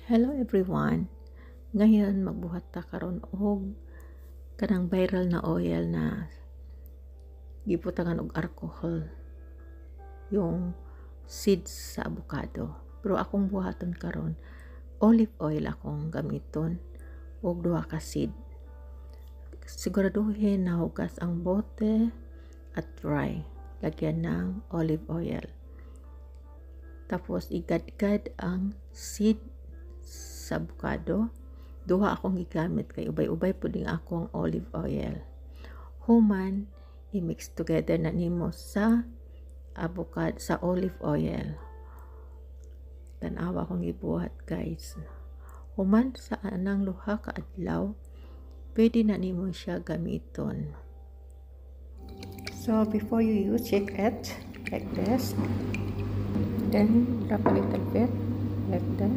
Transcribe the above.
Hello everyone. Ngayon magbuhat ta karon og kanang viral na oil na gibutangan og alcohol. Yung seeds sa avocado. Pero akong buhaton karon olive oil akong gamiton og 2 ka seed. Siguraduhin na hugas ang bote at dry. Lagyan ng olive oil. Tapos igadgad ang seed sa avocado. 2 akong gigamit kay ubay-ubay pud ning akong olive oil. Human i-mix together na nimo sa avocado sa olive oil. Tan-awa akong gibuhat guys. Human sa anang 2 ka adlaw, pwede na nimo siya gamiton. So before you use, shake it like this. Then wrap a little bit like that.